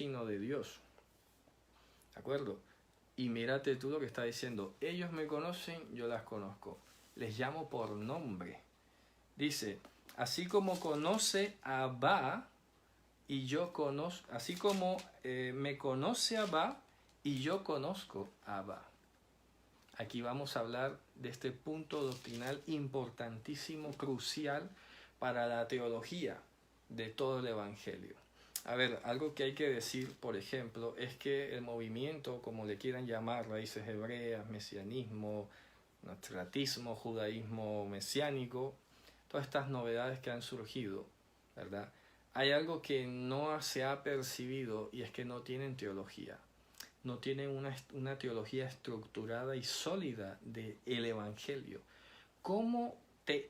sino de Dios. ¿De acuerdo? Y mírate tú lo que está diciendo. Ellos me conocen, yo las conozco. Les llamo por nombre. Dice, así como conoce a Abba y yo conozco, así como me conoce Abba y yo conozco a Abba. Aquí vamos a hablar de este punto doctrinal importantísimo, crucial para la teología de todo el Evangelio. A ver, algo que hay que decir, por ejemplo, es que el movimiento, como le quieran llamar, raíces hebreas, mesianismo, nazratismo, judaísmo mesiánico, todas estas novedades que han surgido, ¿verdad? Hay algo que no se ha percibido y es que no tienen teología. No tienen una teología estructurada y sólida del Evangelio. ¿Cómo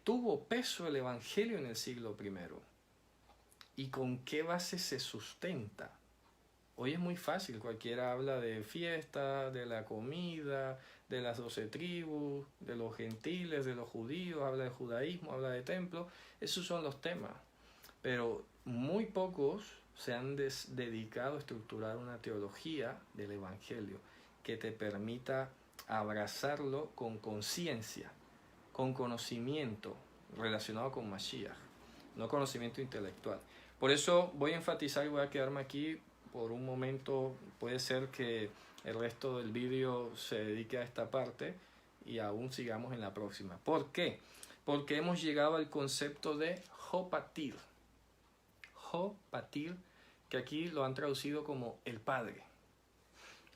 tuvo peso el Evangelio en el siglo I? ¿Y con qué base se sustenta? Hoy es muy fácil, cualquiera habla de fiesta, de la comida, de las 12 tribus, de los gentiles, de los judíos, habla de judaísmo, habla de templo. Esos son los temas. Pero muy pocos se han dedicado a estructurar una teología del Evangelio que te permita abrazarlo con conciencia, con conocimiento relacionado con Mashiach, no conocimiento intelectual. Por eso voy a enfatizar y voy a quedarme aquí por un momento. Puede ser que el resto del vídeo se dedique a esta parte y aún sigamos en la próxima. ¿Por qué? Porque hemos llegado al concepto de Jopatir. Jopatir, que aquí lo han traducido como el Padre.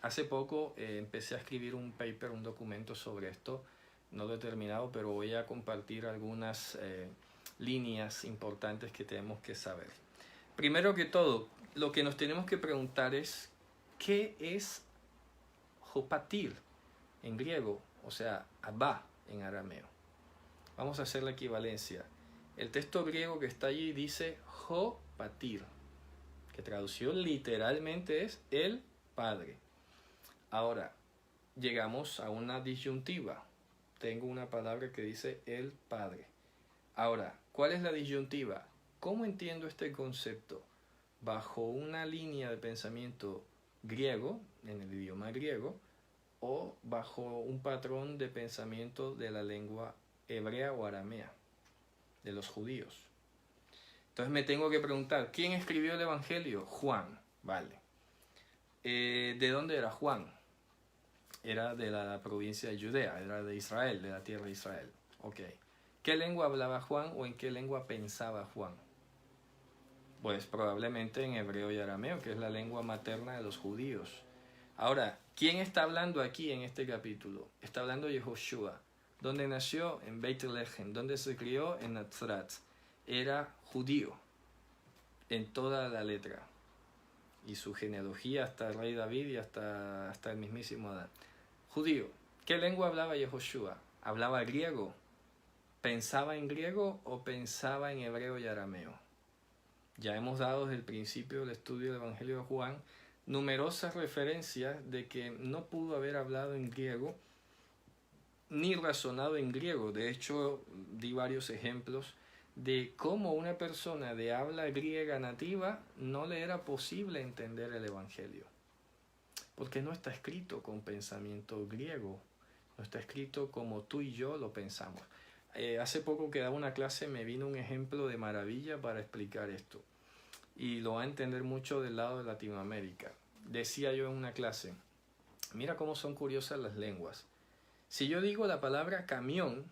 Hace poco empecé a escribir un paper, un documento sobre esto. No lo he terminado, pero voy a compartir algunas líneas importantes que tenemos que saber. Primero que todo, lo que nos tenemos que preguntar es, ¿qué es Jopatir en griego? O sea, Abba en arameo. Vamos a hacer la equivalencia. El texto griego que está allí dice Jopatir, que traducción literalmente es el Padre. Ahora, llegamos a una disyuntiva. Tengo una palabra que dice el Padre. Ahora, ¿cuál es la disyuntiva? ¿Cómo entiendo este concepto? ¿Bajo una línea de pensamiento griego, en el idioma griego, o bajo un patrón de pensamiento de la lengua hebrea o aramea, de los judíos? Entonces me tengo que preguntar, ¿quién escribió el Evangelio? Juan, vale. ¿De dónde era Juan? Era de la provincia de Judea, era de Israel, de la tierra de Israel. Ok. ¿Qué lengua hablaba Juan o en qué lengua pensaba Juan? Pues probablemente en hebreo y arameo, que es la lengua materna de los judíos. Ahora, ¿quién está hablando aquí en este capítulo? Está hablando Yehoshua. ¿Dónde nació? En Beit Lehem. ¿Dónde se crió? En Nazaret. Era judío en toda la letra. Y su genealogía hasta el rey David y hasta el mismísimo Adán. Judío. ¿Qué lengua hablaba Yehoshua? ¿Hablaba griego? ¿Pensaba en griego o pensaba en hebreo y arameo? Ya hemos dado desde el principio del estudio del Evangelio de Juan numerosas referencias de que no pudo haber hablado en griego ni razonado en griego. De hecho, di varios ejemplos de cómo una persona de habla griega nativa no le era posible entender el Evangelio. Porque no está escrito con pensamiento griego, no está escrito como tú y yo lo pensamos. Hace poco que daba una clase me vino un ejemplo de maravilla para explicar esto. Y lo va a entender mucho del lado de Latinoamérica. Decía yo en una clase, mira cómo son curiosas las lenguas. Si yo digo la palabra camión,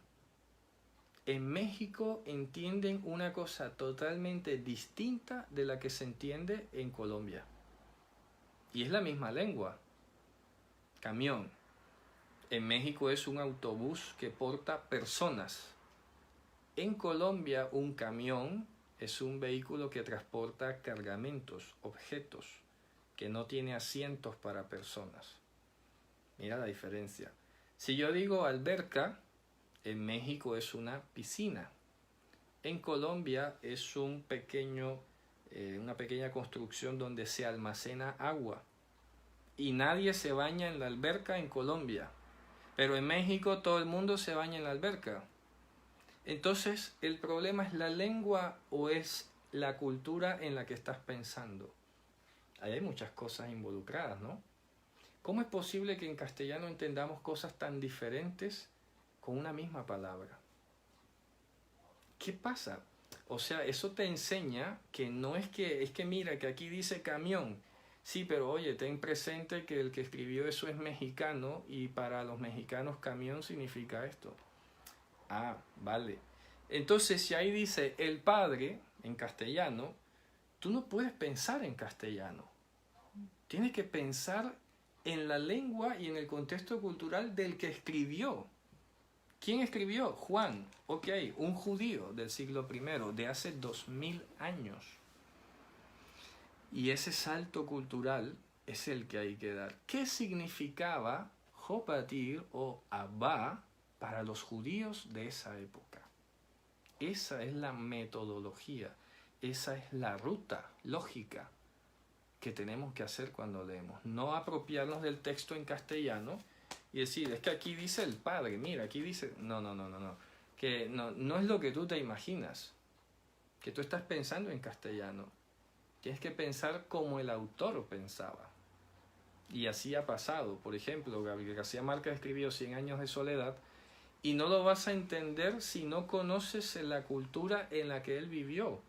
en México entienden una cosa totalmente distinta de la que se entiende en Colombia. Y es la misma lengua. Camión. En México es un autobús que porta personas. En Colombia un camión es un vehículo que transporta cargamentos, objetos, que no tiene asientos para personas. Mira la diferencia. Si yo digo alberca, en México es una piscina. En Colombia es una pequeña construcción donde se almacena agua. Y nadie se baña en la alberca en Colombia. Pero en México todo el mundo se baña en la alberca. Entonces, ¿el problema es la lengua o es la cultura en la que estás pensando? ahí hay muchas cosas involucradas, ¿no? ¿Cómo es posible que en castellano entendamos cosas tan diferentes con una misma palabra? ¿Qué pasa? O sea, eso te enseña que no es que mira, que aquí dice camión. Sí, pero oye, ten presente que el que escribió eso es mexicano y para los mexicanos camión significa esto. Ah, vale. Entonces, si ahí dice el padre en castellano, tú no puedes pensar en castellano. Tienes que pensar en la lengua y en el contexto cultural del que escribió. ¿Quién escribió? Juan. Ok, un judío del siglo I, de hace 2000 años. Y ese salto cultural es el que hay que dar. ¿Qué significaba Jopatir o Abba para los judíos de esa época? Esa es la metodología, esa es la ruta lógica que tenemos que hacer cuando leemos. No apropiarnos del texto en castellano y decir, es que aquí dice el padre, mira, aquí dice... No. Que no es lo que tú te imaginas, que tú estás pensando en castellano. Tienes que pensar como el autor pensaba. Y así ha pasado. Por ejemplo, Gabriel García Márquez escribió 100 años de soledad y no lo vas a entender si no conoces la cultura en la que él vivió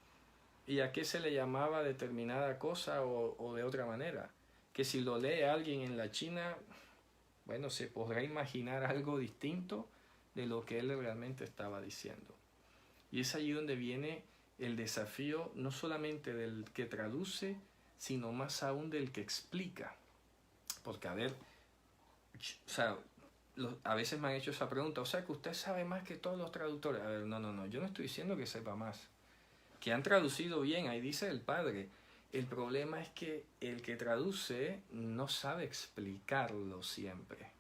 y a qué se le llamaba determinada cosa o de otra manera. Que si lo lee alguien en la China, bueno, se podrá imaginar algo distinto de lo que él realmente estaba diciendo. Y es allí donde viene el desafío no solamente del que traduce, sino más aún del que explica. Porque, a ver, o sea, a veces me han hecho esa pregunta, o sea, que usted sabe más que todos los traductores. A ver, no, yo no estoy diciendo que sepa más. Que han traducido bien, ahí dice el padre. El problema es que el que traduce no sabe explicarlo siempre.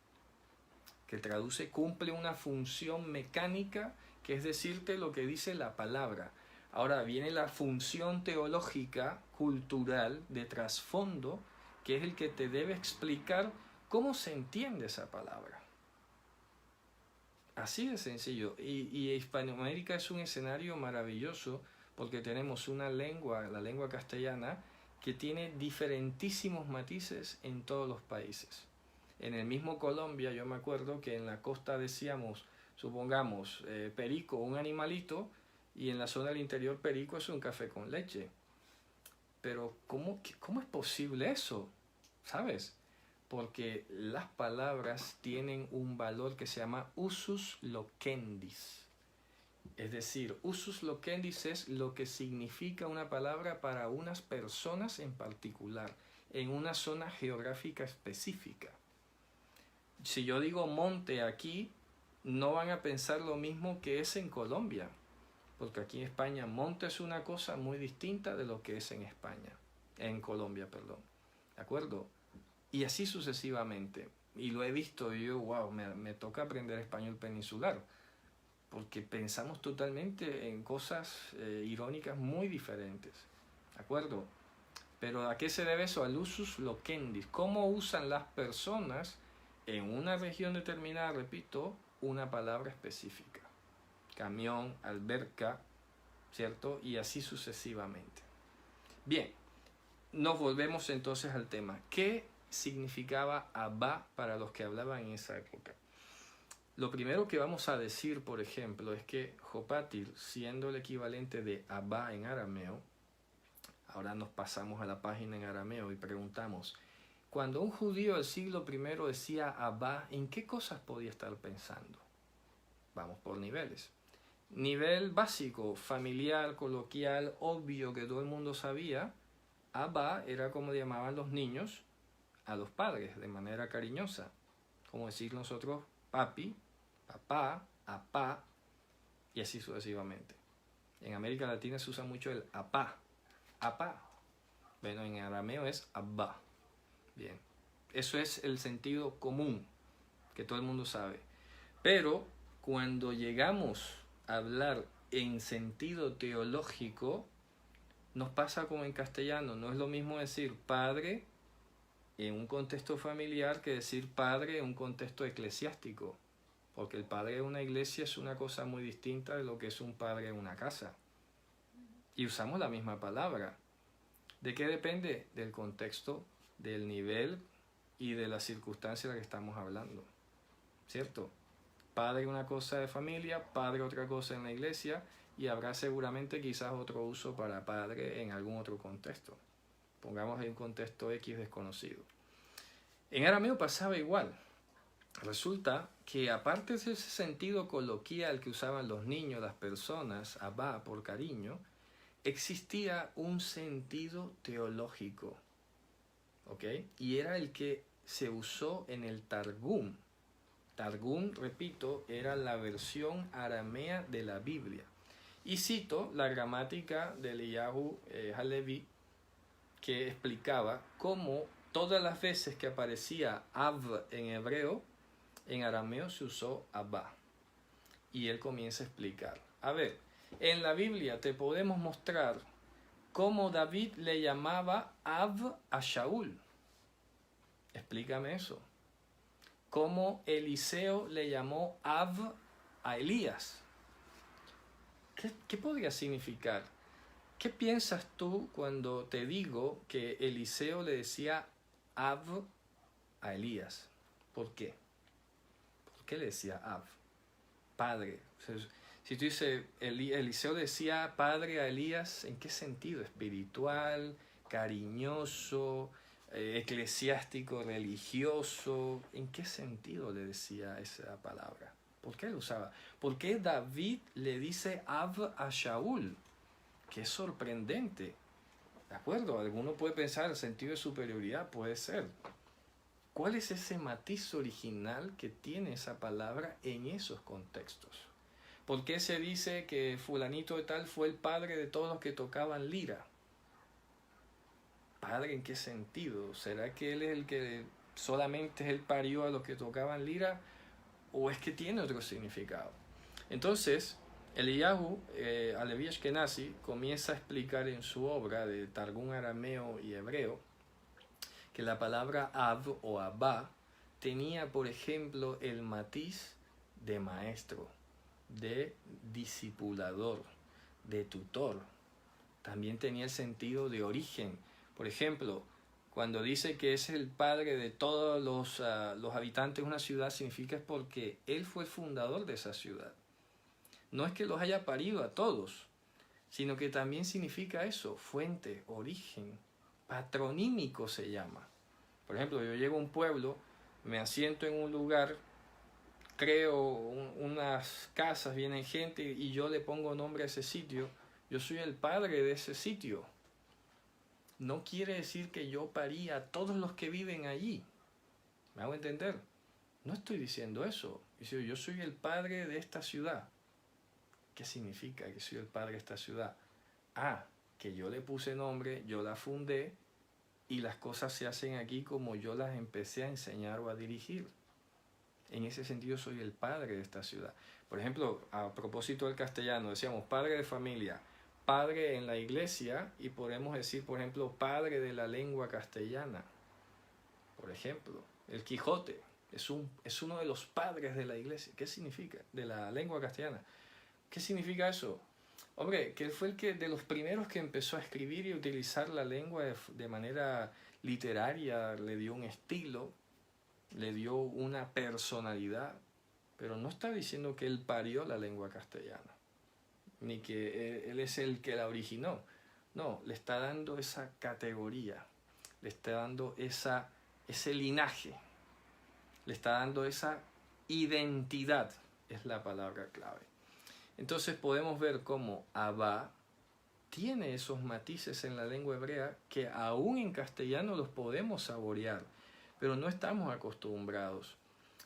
Que el traduce cumple una función mecánica, que es decirte lo que dice la palabra. Ahora viene la función teológica, cultural, de trasfondo, que es el que te debe explicar cómo se entiende esa palabra. Así de sencillo. Y Hispanoamérica es un escenario maravilloso porque tenemos una lengua, la lengua castellana, que tiene diferentísimos matices en todos los países. En el mismo Colombia, yo me acuerdo que en la costa decíamos, supongamos, perico, un animalito, y en la zona del interior perico es un café con leche. Pero ¿cómo es posible eso? ¿Sabes? Porque las palabras tienen un valor que se llama usus locandis. Es decir, usus locandis es lo que significa una palabra para unas personas en particular, en una zona geográfica específica. Si yo digo monte aquí, no van a pensar lo mismo que es en Colombia, porque aquí en España monte es una cosa muy distinta de lo que es en España, en Colombia, perdón. ¿De acuerdo? Y así sucesivamente. Y lo he visto y yo, wow, me toca aprender español peninsular, porque pensamos totalmente en cosas irónicas muy diferentes. ¿De acuerdo? Pero ¿a qué se debe eso? Al usus locandis. ¿Cómo usan las personas en una región determinada, repito, una palabra específica? Camión, alberca, ¿cierto? Y así sucesivamente. Bien, nos volvemos entonces al tema. ¿Qué significaba Abba para los que hablaban en esa época? Lo primero que vamos a decir, por ejemplo, es que Jopatir, siendo el equivalente de Abba en arameo, ahora nos pasamos a la página en arameo y preguntamos, cuando un judío del siglo I decía Abba, ¿en qué cosas podía estar pensando? Vamos por niveles. Nivel básico, familiar, coloquial, obvio que todo el mundo sabía, Abba era como llamaban los niños a los padres, de manera cariñosa. Como decir nosotros papi, papá, apá, y así sucesivamente. En América Latina se usa mucho el apá, apá. Bueno, en arameo es abba. Bien, eso es el sentido común, que todo el mundo sabe. Pero cuando llegamos a hablar en sentido teológico, nos pasa como en castellano. No es lo mismo decir padre en un contexto familiar que decir padre en un contexto eclesiástico. Porque el padre de una iglesia es una cosa muy distinta de lo que es un padre en una casa. Y usamos la misma palabra. ¿De qué depende? Del contexto, del nivel y de la circunstancia de la que estamos hablando, ¿cierto? Padre una cosa de familia, padre otra cosa en la iglesia, y habrá seguramente quizás otro uso para padre en algún otro contexto. Pongamos en un contexto X desconocido. En arameo pasaba igual. Resulta que aparte de ese sentido coloquial que usaban los niños, las personas, abba por cariño, existía un sentido teológico, ¿ok? Y era el que se usó en el Targum. Targum, repito, era la versión aramea de la Biblia. Y cito la gramática de Eliyahu Halevi, que explicaba cómo todas las veces que aparecía Av en hebreo, en arameo se usó Abba. Y él comienza a explicar. A ver, en la Biblia te podemos mostrar cómo David le llamaba Av a Shaul. Explícame eso. Cómo Eliseo le llamó Av a Elías. ¿Qué podría significar? ¿Qué piensas tú cuando te digo que Eliseo le decía Av a Elías? ¿Por qué? ¿Por qué le decía Av? Padre. Si tú dices, Eliseo decía padre a Elías, ¿en qué sentido? ¿Espiritual, cariñoso, eclesiástico, religioso? ¿En qué sentido le decía esa palabra? ¿Por qué lo usaba? ¿Por qué David le dice Av a Shaul? Que es sorprendente. ¿De acuerdo? Alguno puede pensar el sentido de superioridad, puede ser. ¿Cuál es ese matiz original que tiene esa palabra en esos contextos? ¿Por qué se dice que fulanito de tal fue el padre de todos los que tocaban lira? ¿Padre en qué sentido? ¿Será que él es el que solamente él parió a los que tocaban lira? ¿O es que tiene otro significado? Entonces, Eliyahu Halevi Ashkenazi comienza a explicar en su obra de Targum arameo y hebreo que la palabra Av o Abba tenía, por ejemplo, el matiz de maestro, de discipulador, de tutor. También tenía el sentido de origen. Por ejemplo, cuando dice que es el padre de todos los habitantes de una ciudad, significa es porque él fue el fundador de esa ciudad. No es que los haya parido a todos, sino que también significa eso, fuente, origen, patronímico se llama. Por ejemplo, yo llego a un pueblo, me asiento en un lugar, creo unas casas, viene gente y yo le pongo nombre a ese sitio, yo soy el padre de ese sitio. No quiere decir que yo parí a todos los que viven allí. ¿Me hago entender? No estoy diciendo eso. Yo soy el padre de esta ciudad. ¿Qué significa que soy el padre de esta ciudad? Ah, que yo le puse nombre, yo la fundé y las cosas se hacen aquí como yo las empecé a enseñar o a dirigir. En ese sentido soy el padre de esta ciudad. Por ejemplo, a propósito del castellano, decíamos padre de familia, padre en la iglesia y podemos decir, por ejemplo, padre de la lengua castellana. Por ejemplo, el Quijote es uno de los padres de la iglesia. ¿Qué significa? De la lengua castellana. ¿Qué significa eso? Hombre, que él fue de los primeros que empezó a escribir y utilizar la lengua de manera literaria, le dio un estilo, le dio una personalidad, pero no está diciendo que él parió la lengua castellana, ni que él es el que la originó. No, le está dando esa categoría, le está dando ese linaje, le está dando esa identidad, es la palabra clave. Entonces podemos ver cómo Abba tiene esos matices en la lengua hebrea que aún en castellano los podemos saborear, pero no estamos acostumbrados.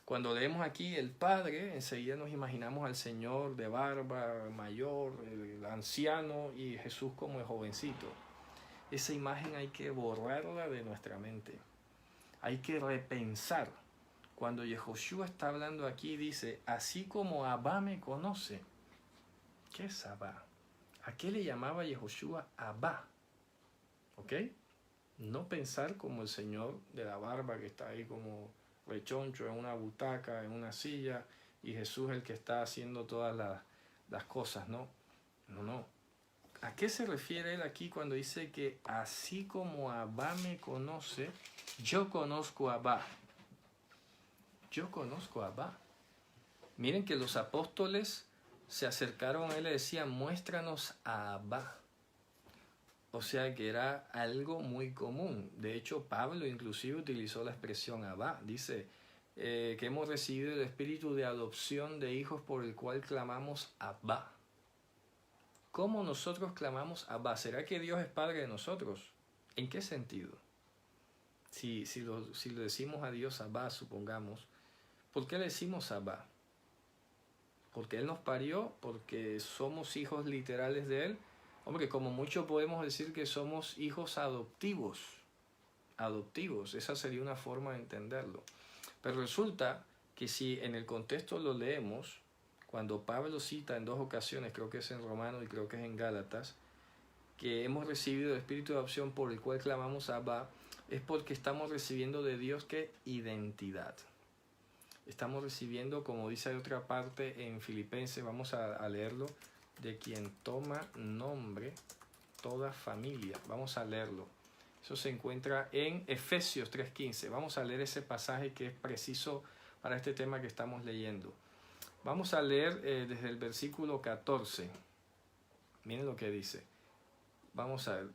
Cuando leemos aquí el Padre, enseguida nos imaginamos al Señor de barba mayor, el anciano y Jesús como el jovencito. Esa imagen hay que borrarla de nuestra mente. Hay que repensar. Cuando Yehoshua está hablando aquí, dice, así como Abba me conoce. ¿Qué es Abba? ¿A qué le llamaba Yehoshua Abba? ¿Ok? No pensar como el señor de la barba que está ahí como rechoncho en una butaca, en una silla, y Jesús el que está haciendo todas las cosas, ¿no? No. ¿A qué se refiere él aquí cuando dice que así como Abba me conoce, yo conozco a Abba? Yo conozco a Abba. Miren que los apóstoles se acercaron a él y le decían, muéstranos a Abba. O sea que era algo muy común. De hecho, Pablo inclusive utilizó la expresión Abba. Dice que hemos recibido el espíritu de adopción de hijos por el cual clamamos Abba. ¿Cómo nosotros clamamos Abba? ¿Será que Dios es Padre de nosotros? ¿En qué sentido? Si le decimos a Dios Abba, supongamos, ¿por qué le decimos Abba? ¿Porque Él nos parió? ¿Porque somos hijos literales de Él? Hombre, como mucho podemos decir que somos hijos adoptivos. Adoptivos, esa sería una forma de entenderlo. Pero resulta que si en el contexto lo leemos, cuando Pablo cita en 2 ocasiones, creo que es en Romanos y creo que es en Gálatas, que hemos recibido el espíritu de adopción por el cual clamamos Abba, es porque estamos recibiendo de Dios ¿qué? Identidad. Estamos recibiendo, como dice otra parte en Filipenses, vamos a leerlo, de quien toma nombre toda familia. Vamos a leerlo. Eso se encuentra en Efesios 3:15. Vamos a leer ese pasaje que es preciso para este tema que estamos leyendo. Vamos a leer desde el versículo 14. Miren lo que dice. Vamos a ver.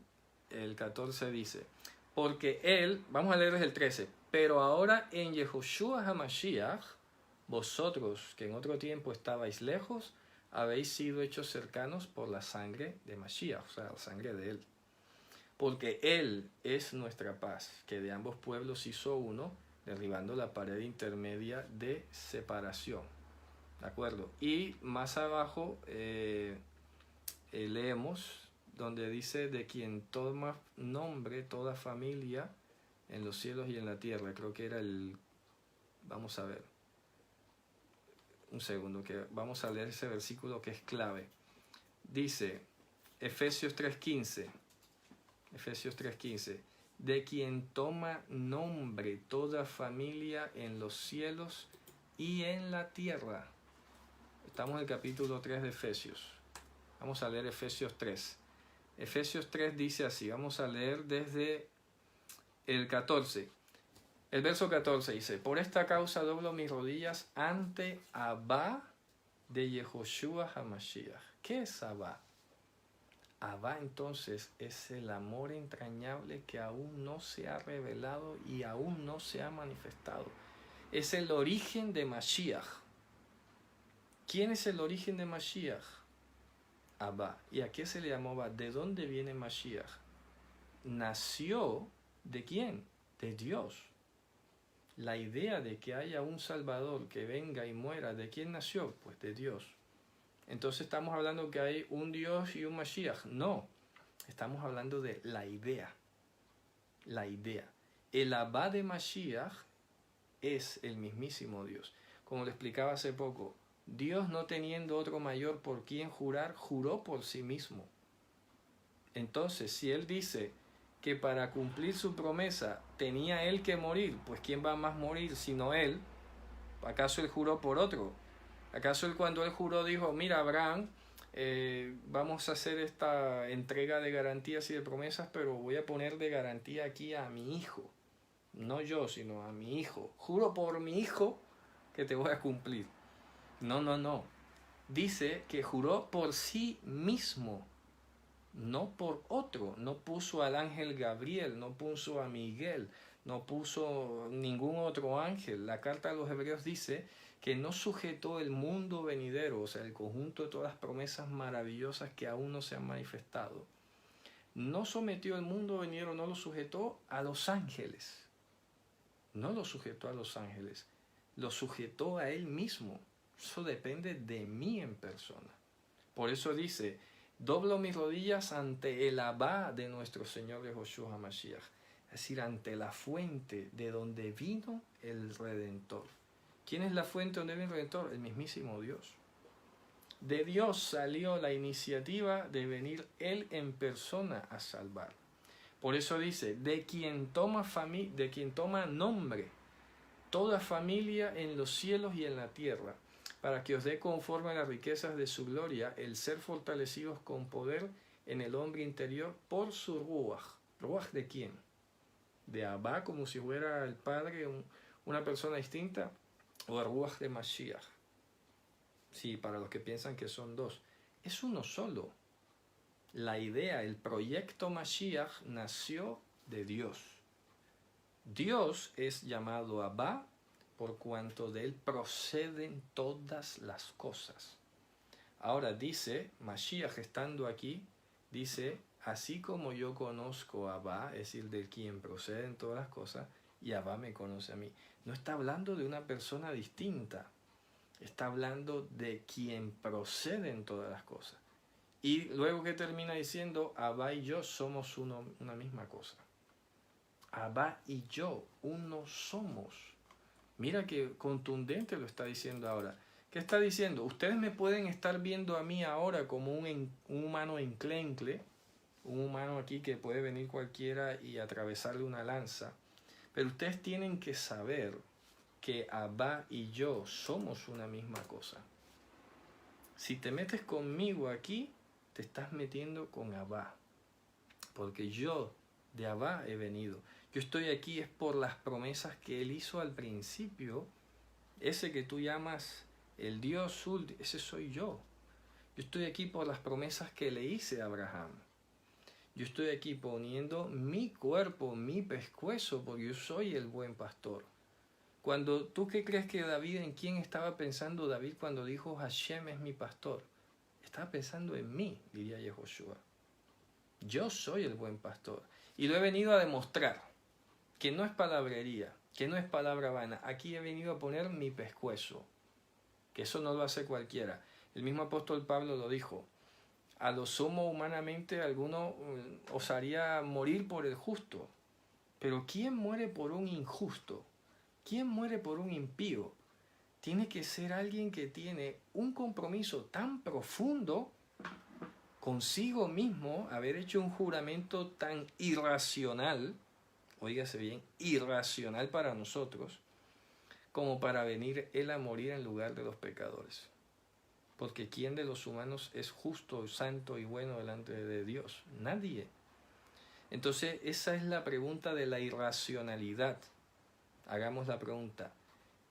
El 14 dice, porque Él, vamos a leer desde el 13, pero ahora en Yehoshua HaMashiach, vosotros que en otro tiempo estabais lejos, habéis sido hechos cercanos por la sangre de Mashiach, o sea, la sangre de Él. Porque Él es nuestra paz, que de ambos pueblos hizo uno, derribando la pared intermedia de separación. ¿De acuerdo? Y más abajo leemos donde dice de quien toma nombre toda familia en los cielos y en la tierra. Creo que era el... Vamos a ver. Un segundo, que vamos a leer ese versículo que es clave. Dice, Efesios 3:15. Efesios 3:15. De quien toma nombre toda familia en los cielos y en la tierra. Estamos en el capítulo 3 de Efesios. Vamos a leer Efesios 3. Efesios 3 dice así, vamos a leer desde el 14. El verso 14 dice, por esta causa doblo mis rodillas ante Abba de Yehoshua HaMashiach. ¿Qué es Abba? Abba entonces es el amor entrañable que aún no se ha revelado y aún no se ha manifestado. Es el origen de Mashiach. ¿Quién es el origen de Mashiach? Abba. ¿Y a qué se le llamó Abba? ¿De dónde viene Mashiach? Nació ¿de quién? De Dios. La idea de que haya un Salvador que venga y muera, ¿de quién nació? Pues de Dios. Entonces estamos hablando que hay un Dios y un Mashiach. No, estamos hablando de la idea. La idea. El Abba de Mashiach es el mismísimo Dios. Como le explicaba hace poco, Dios, no teniendo otro mayor por quien jurar, juró por sí mismo. Entonces, si Él dice que para cumplir su promesa tenía Él que morir, pues ¿quién va a más morir sino Él? ¿Acaso Él juró por otro? ¿Acaso Él cuando Él juró dijo, mira Abraham, vamos a hacer esta entrega de garantías y de promesas, pero voy a poner de garantía aquí a mi hijo? No yo, sino a mi hijo. Juro por mi hijo que te voy a cumplir. No, no, no. Dice que juró por sí mismo, no por otro. No puso al ángel Gabriel, no puso a Miguel, no puso ningún otro ángel. La carta a los Hebreos dice que no sujetó el mundo venidero, o sea, el conjunto de todas las promesas maravillosas que aún no se han manifestado. No sometió el mundo venidero, no lo sujetó a los ángeles. No lo sujetó a los ángeles, lo sujetó a Él mismo. Eso depende de mí en persona. Por eso dice, doblo mis rodillas ante el Abba de nuestro Señor Yehoshua HaMashiach. Es decir, ante la fuente de donde vino el Redentor. ¿Quién es la fuente donde vino el Redentor? El mismísimo Dios. De Dios salió la iniciativa de venir Él en persona a salvar. Por eso dice, de quien toma nombre toda familia en los cielos y en la tierra, para que os dé conforme a las riquezas de su gloria el ser fortalecidos con poder en el hombre interior por su ruaj. ¿Ruaj de quién? ¿De Abba, como si fuera el Padre, una persona distinta? ¿O el ruaj de Mashiach? Sí, para los que piensan que son dos. Es uno solo. La idea, el proyecto Mashiach nació de Dios. Dios es llamado Abba por cuanto de él proceden todas las cosas. Ahora dice, Mashiach estando aquí, dice, así como yo conozco a Abba, es decir, de quien proceden todas las cosas, y Abba me conoce a mí. No está hablando de una persona distinta, está hablando de quien proceden todas las cosas. Y luego que termina diciendo, Abba y yo somos una misma cosa. Abba y yo, uno somos. Mira que contundente lo está diciendo ahora. ¿Qué está diciendo? Ustedes me pueden estar viendo a mí ahora como un humano enclencle, un humano aquí que puede venir cualquiera y atravesarle una lanza, pero ustedes tienen que saber que Abba y yo somos una misma cosa. Si te metes conmigo aquí, te estás metiendo con Abba, porque yo de Abba he venido. Yo estoy aquí es por las promesas que él hizo al principio. Ese que tú llamas el Dios último, ese soy yo. Yo estoy aquí por las promesas que le hice a Abraham. Yo estoy aquí poniendo mi cuerpo, mi pescuezo, porque yo soy el buen pastor. Cuando tú, ¿qué crees que David, en quién estaba pensando David cuando dijo Hashem es mi pastor? Estaba pensando en mí, diría Yehoshua. Yo soy el buen pastor. Y lo he venido a demostrar, que no es palabrería, que no es palabra vana. Aquí he venido a poner mi pescuezo, que eso no lo hace cualquiera. El mismo apóstol Pablo lo dijo. A lo sumo humanamente alguno osaría morir por el justo. Pero ¿quién muere por un injusto? ¿Quién muere por un impío? Tiene que ser alguien que tiene un compromiso tan profundo consigo mismo, haber hecho un juramento tan irracional, óigase bien, irracional para nosotros, como para venir él a morir en lugar de los pecadores. Porque ¿quién de los humanos es justo, santo y bueno delante de Dios? Nadie. Entonces esa es la pregunta de la irracionalidad. Hagamos la pregunta.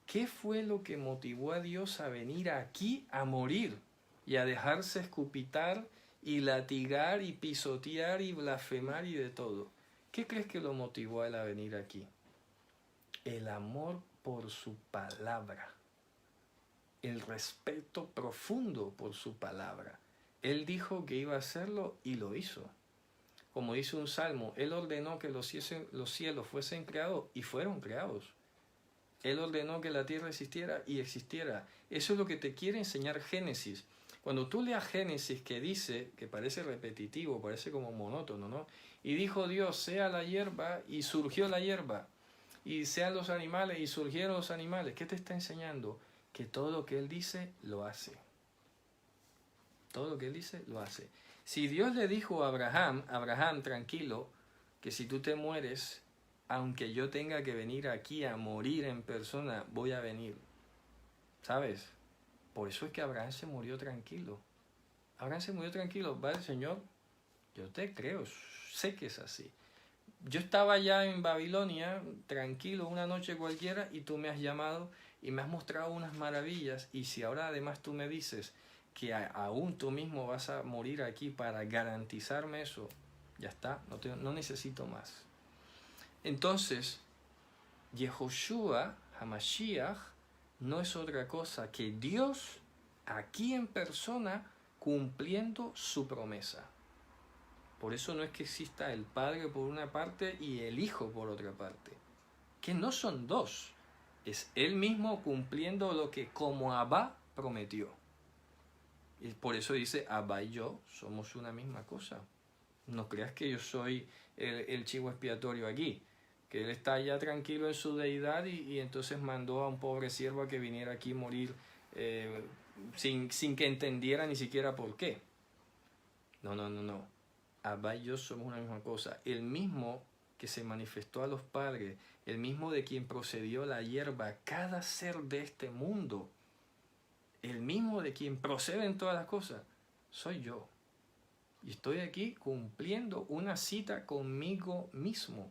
¿Qué fue lo que motivó a Dios a venir aquí a morir y a dejarse escupitar y latigar y pisotear y blasfemar y de todo? ¿Qué crees que lo motivó a él a venir aquí? El amor por su palabra. El respeto profundo por su palabra. Él dijo que iba a hacerlo y lo hizo. Como dice un salmo, él ordenó que los cielos fuesen creados y fueron creados. Él ordenó que la tierra existiera y existiera. Eso es lo que te quiere enseñar Génesis. Cuando tú leas Génesis, que dice, que parece repetitivo, parece como monótono, ¿no? Y dijo Dios, sea la hierba, y surgió la hierba. Y sean los animales, y surgieron los animales. ¿Qué te está enseñando? Que todo lo que Él dice, lo hace. Todo lo que Él dice, lo hace. Si Dios le dijo a Abraham, tranquilo, que si tú te mueres, aunque yo tenga que venir aquí a morir en persona, voy a venir. ¿Sabes? Por eso es que Abraham se murió tranquilo. Abraham se murió tranquilo. Vale, Señor, yo te creo, sé que es así. Yo estaba ya en Babilonia, tranquilo, una noche cualquiera, y tú me has llamado y me has mostrado unas maravillas. Y si ahora además tú me dices que aún tú mismo vas a morir aquí para garantizarme eso, ya está, no necesito más. Entonces, Yehoshua, Hamashiach, no es otra cosa que Dios aquí en persona cumpliendo su promesa. Por eso no es que exista el Padre por una parte y el Hijo por otra parte, que no son dos, es Él mismo cumpliendo lo que como Abba prometió. Y por eso dice, Abba y yo somos una misma cosa. No creas que yo soy el chivo expiatorio aquí, que Él está ya tranquilo en su deidad y entonces mandó a un pobre siervo a que viniera aquí a morir sin que entendiera ni siquiera por qué. No. Abba y yo somos una misma cosa. El mismo que se manifestó a los padres, el mismo de quien procedió la hierba, cada ser de este mundo, el mismo de quien proceden todas las cosas, soy yo. Y estoy aquí cumpliendo una cita conmigo mismo.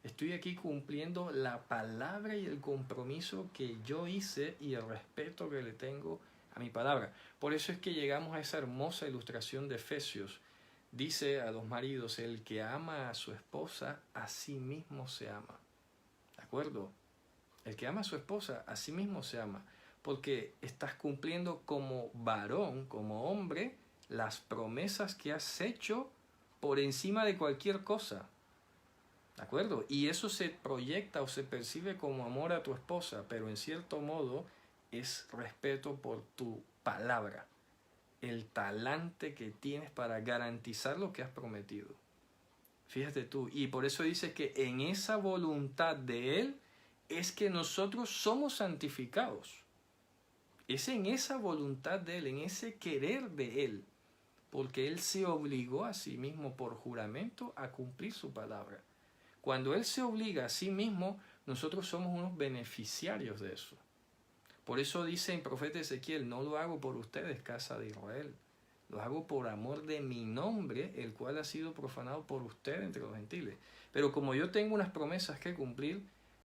Estoy aquí cumpliendo la palabra y el compromiso que yo hice y el respeto que le tengo a mi palabra. Por eso es que llegamos a esa hermosa ilustración de Efesios. Dice a los maridos, el que ama a su esposa, a sí mismo se ama. ¿De acuerdo? El que ama a su esposa, a sí mismo se ama. Porque estás cumpliendo como varón, como hombre, las promesas que has hecho por encima de cualquier cosa. ¿De acuerdo? Y eso se proyecta o se percibe como amor a tu esposa, pero en cierto modo es respeto por tu palabra, el talante que tienes para garantizar lo que has prometido. Fíjate tú, y por eso dice que en esa voluntad de Él es que nosotros somos santificados. Es en esa voluntad de Él, en ese querer de Él, porque Él se obligó a sí mismo por juramento a cumplir su palabra. Cuando Él se obliga a sí mismo, nosotros somos unos beneficiarios de eso. Por eso dice en profeta Ezequiel, no lo hago por ustedes, casa de Israel. Lo hago por amor de mi nombre, el cual ha sido profanado por ustedes entre los gentiles. Pero como yo tengo unas promesas que cumplir,